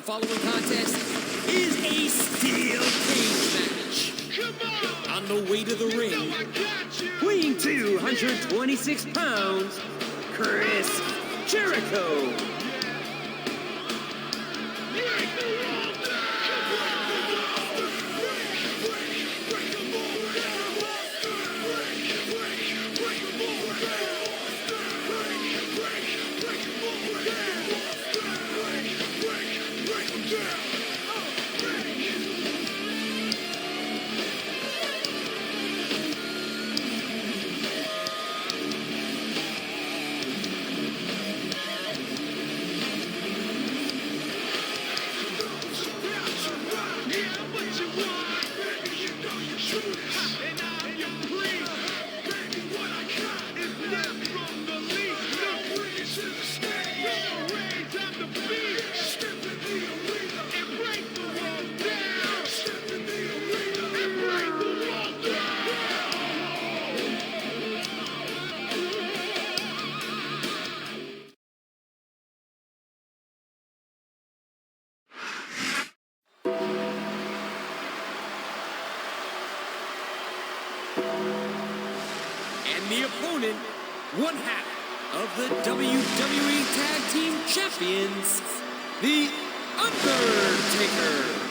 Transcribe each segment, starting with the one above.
following contest is a steel cage match. On the way to the ring, weighing 226 pounds, Chris Jericho. And the opponent, one half of the WWE Tag Team Champions, the Undertaker.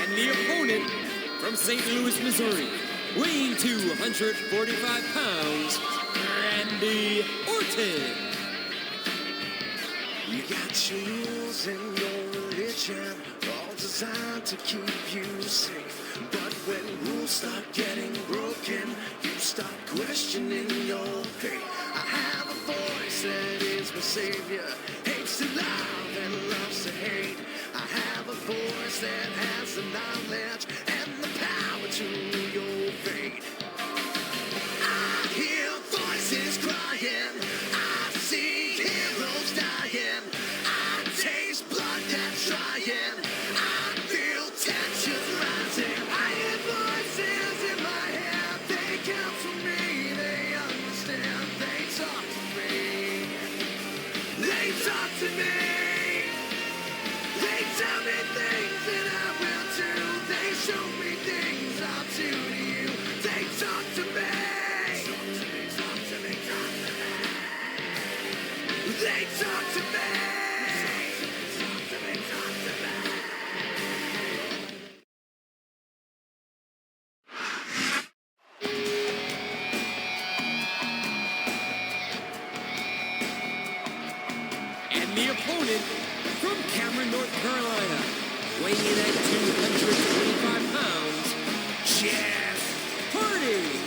And the opponent, from St. Louis, Missouri, weighing 245 pounds, Randy Orton. You got your rules and your religion, all designed to keep you safe. But when rules start getting broken, you start questioning your faith. I have a voice that is my savior, hates to love and loves to hate. I have a voice that has the knowledge and the power to your fate. I hear voices crying, I see heroes dying, I taste blood that's trying, I feel tensions rising. I hear voices in my head, they counsel me, they understand, they talk to me, they talk to me. They tell me things that I will do, they show me things I'll do to you, they talk to me. They talk to me. And the opponent from Cameron, North Carolina, weighing in at 225 pounds, Jeff Hardy.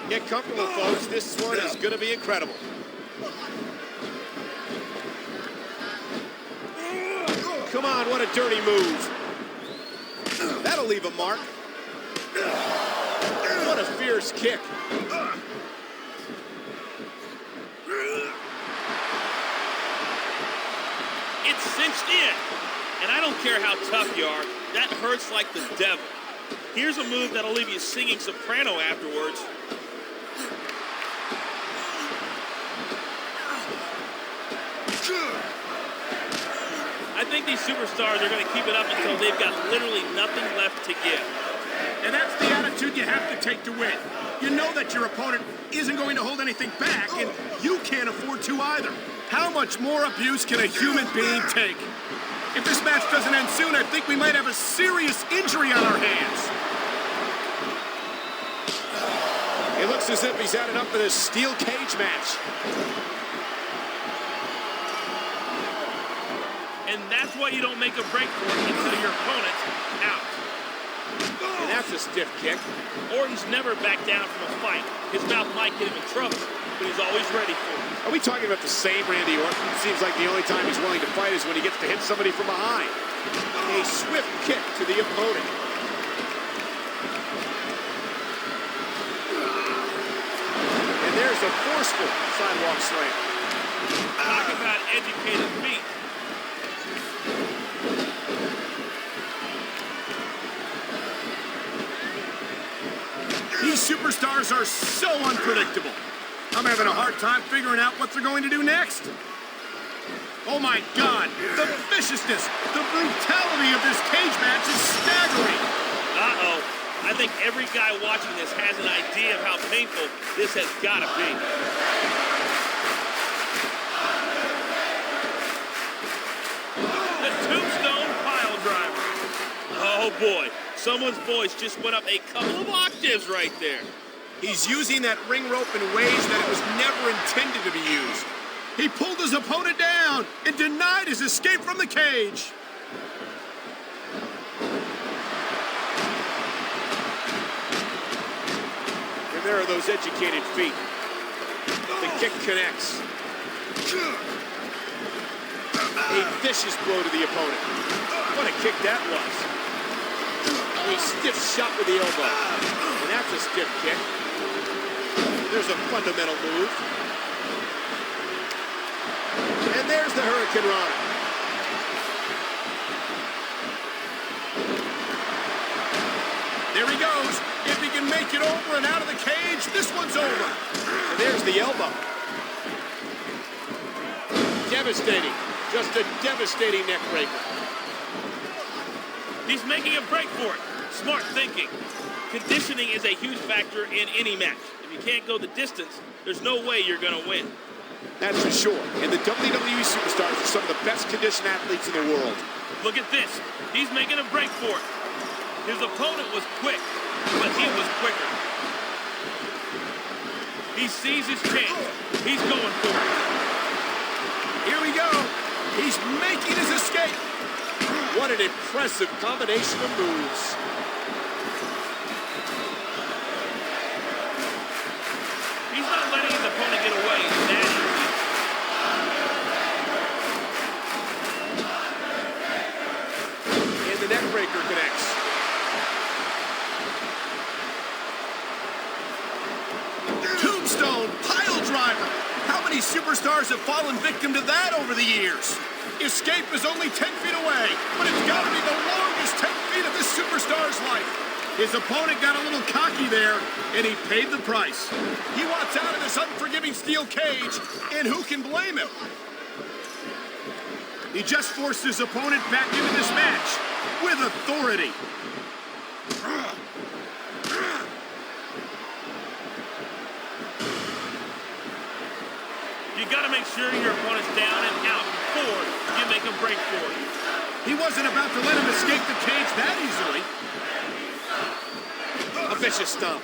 Get comfortable, folks. This one is going to be incredible. Come on, what a dirty move. That'll leave a mark. What a fierce kick. It's cinched in. And I don't care how tough you are. That hurts like the devil. Here's a move that'll leave you singing soprano afterwards. I think these superstars are going to keep it up until they've got literally nothing left to give. And that's the attitude you have to take to win. You know that your opponent isn't going to hold anything back, and you can't afford to either. How much more abuse can a human being take? If this match doesn't end soon, I think we might have a serious injury on our hands. It looks as if he's had enough for this steel cage match. And that's why you don't make a break for it until your opponent's out. And that's a stiff kick. Orton's never backed down from a fight. His mouth might get him in trouble, but he's always ready for it. Are we talking about the same Randy Orton? It seems like the only time he's willing to fight is when he gets to hit somebody from behind. A swift kick to the opponent. And there's a forceful sidewalk slam. Talk about educated feet. These superstars are so unpredictable. I'm having a hard time figuring out what they're going to do next. Oh my God, the viciousness, the brutality of this cage match is staggering. Uh-oh. I think every guy watching this has an idea of how painful this has got to be. The tombstone pile driver. Oh boy, someone's voice just went up a couple of octaves right there. He's using that ring rope in ways that it was never intended to be used. He pulled his opponent down and denied his escape from the cage. And there are those educated feet. The kick connects. A vicious blow to the opponent. What a kick that was. A stiff shot with the elbow. And that's a stiff kick. There's a fundamental move. And there's the Hurricane Rana. There he goes. If he can make it over and out of the cage, this one's over. And there's the elbow. Devastating. Just a devastating neck breaker. He's making a break for it. Smart thinking. Conditioning is a huge factor in any match. If you can't go the distance, there's no way you're going to win. That's for sure. And the WWE superstars are some of the best conditioned athletes in the world. Look at this. He's making a break for it. His opponent was quick, but he was quicker. He sees his chance. He's going for it. Here we go. He's making his escape. What an impressive combination of moves. He's not letting his opponent get away that easy. And the neck breaker connects. superstars have fallen victim to that over the years. Escape is only 10 feet away, but it's got to be the longest 10 feet of this superstar's life. His opponent got a little cocky there, and he paid the price. He wants out of this unforgiving steel cage, and who can blame him? He just forced his opponent back into this match with authority. You got to make sure your opponent's down and out before you make him break for it. He wasn't about to let him escape the cage that easily. A vicious stomp.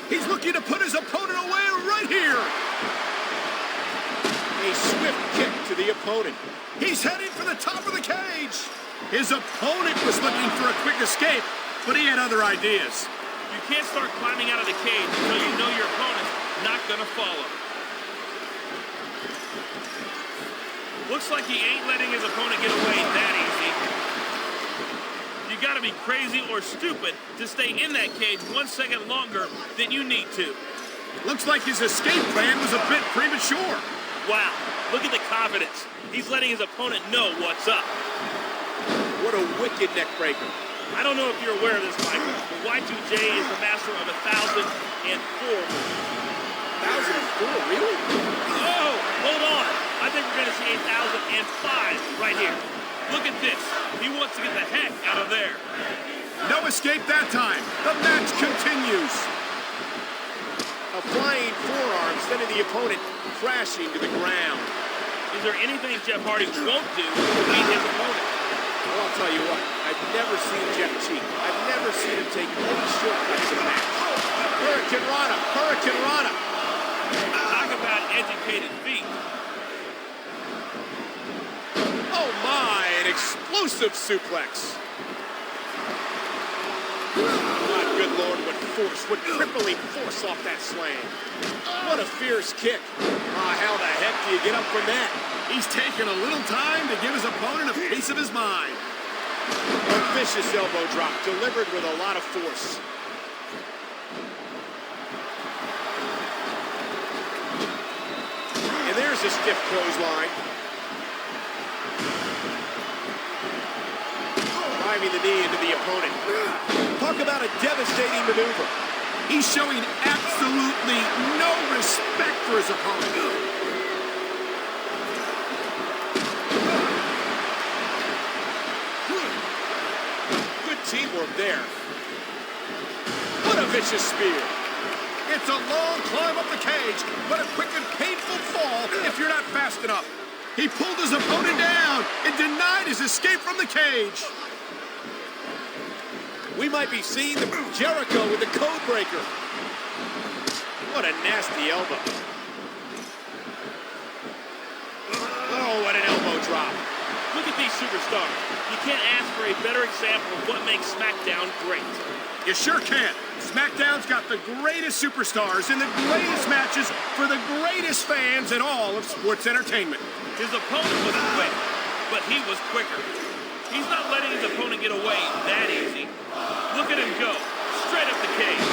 He's looking to put his opponent away right here. A swift kick to the opponent. He's heading for the top of the cage. His opponent was looking for a quick escape, but he had other ideas. You can't start climbing out of the cage until you know your opponent's not going to follow. Looks like he ain't letting his opponent get away that easy. You got to be crazy or stupid to stay in that cage 1 second longer than you need to. Looks like his escape plan was a bit premature. Wow, look at the confidence. He's letting his opponent know what's up. What a wicked neck breaker. I don't know if you're aware of this, Michael, but Y2J is the master of 1,004. 1,004, really? Oh, hold on. I think we're going to see 1,005 right here. Look at this. He wants to get the heck out of there. No escape that time. The match continues. A flying forearm sending the opponent crashing to the ground. Is there anything Jeff Hardy won't do to beat his opponent? Well, I'll tell you what. I've never seen Jeff cheat. I've never seen him take any shortcuts in a match. Hurricane Rana. Hurricane Rana. Talk about educated feet. Oh my, an explosive suplex. My good Lord, what force, what crippling force off that slam. What a fierce kick. How the heck do you get up from that? He's taken a little time to give his opponent a piece of his mind. A vicious elbow drop delivered with a lot of force. And there's a stiff clothesline. Driving the knee into the opponent. Talk about a devastating maneuver. He's showing absolutely no respect for his opponent. Good teamwork there. What a vicious spear. It's a long climb up the cage, but a quick and painful fall if you're not fast enough. He pulled his opponent down and denied his escape from the cage. We might be seeing the Jericho with the code breaker. What a nasty elbow. Oh, what an elbow drop. Look at these superstars. You can't ask for a better example of what makes SmackDown great. You sure can. SmackDown's got the greatest superstars and the greatest matches for the greatest fans in all of sports entertainment. His opponent was quick, but he was quicker. He's not letting his opponent get away that easy. Look at him go, straight up the cage.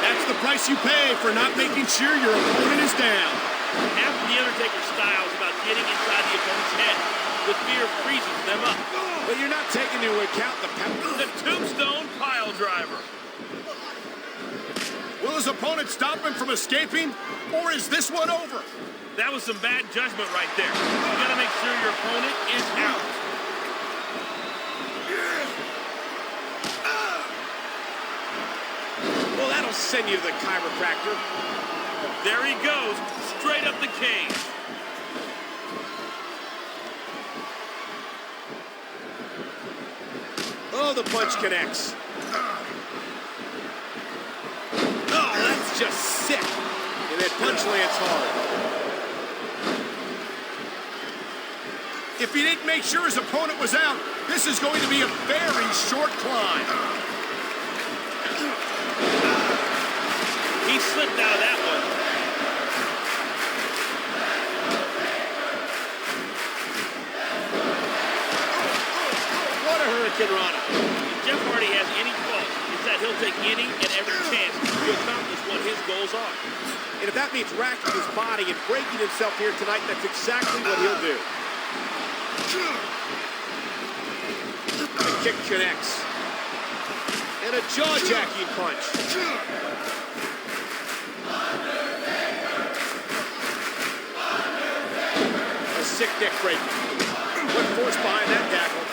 That's the price you pay for not making sure your opponent is down. Half of the Undertaker style is about getting inside the opponent's head. The fear freezes them up. But you're not taking into account the tombstone pile driver. Will his opponent stop him from escaping, or is this one over? That was some bad judgment right there. You gotta make sure your opponent is out. Well, that'll send you to the chiropractor. There he goes, straight up the cage. Oh, the punch connects. Oh, that's just sick. And that punch lands hard. If he didn't make sure his opponent was out, this is going to be a very short climb. He slipped out of that one. What a Hurricane Rana. Jeff Hardy has any fault, it's that he'll take any and every chance to accomplish what his goals are. And if that means racking his body and breaking himself here tonight, that's exactly what he'll do. The kick connects. And a jaw-jacking punch. A sick neck break. What force behind that tackle.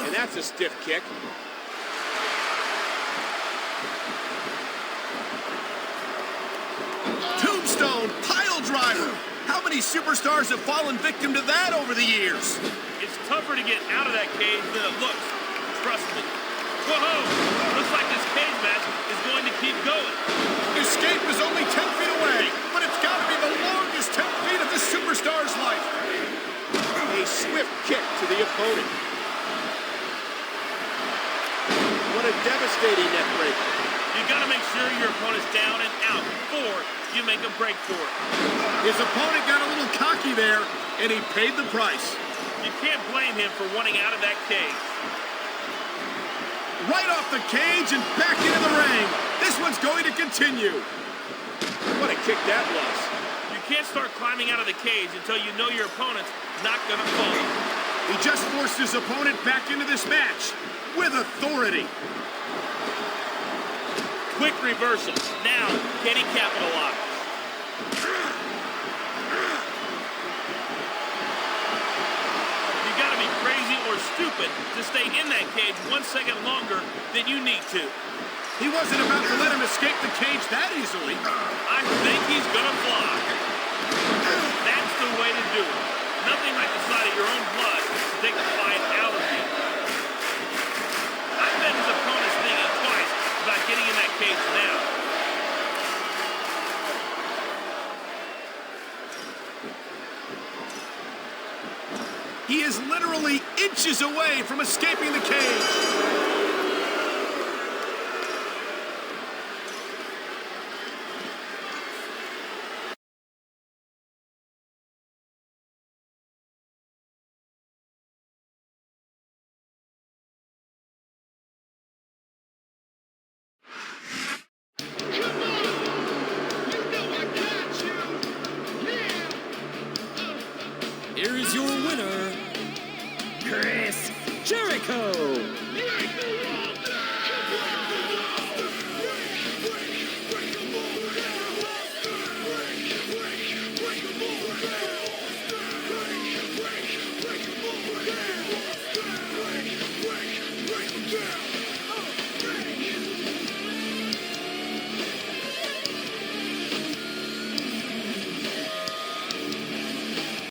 And that's a stiff kick. Tombstone pile driver. How many superstars have fallen victim to that over the years? It's tougher to get out of that cage than it looks. Trust me. Whoa! Looks like this cage match is going to keep going. Escape is only 10 feet away, but it's got to be the longest 10 feet of this superstar's life. A swift kick to the opponent. What a devastating neck break. You got to make sure your opponent's down and out before you make a break for it. His opponent got a little cocky there, and he paid the price. You can't blame him for wanting out of that cage. Right off the cage and back into the ring. This one's going to continue. What a kick that was. You can't start climbing out of the cage until you know your opponent's not going to fall. He just forced his opponent back into this match with authority. Quick reversal. Now, can he capitalize? You got to be crazy or stupid to stay in that cage 1 second longer than you need to. He wasn't about to let him escape the cage that easily. I think he's going to fly. That's the way to do it. Nothing like the sight of your own blood to take the fight out of you. I bet his opponent's thinking twice about getting in that cage now. He is literally inches away from escaping the cage. Here is your winner, Chris Jericho. Yeah.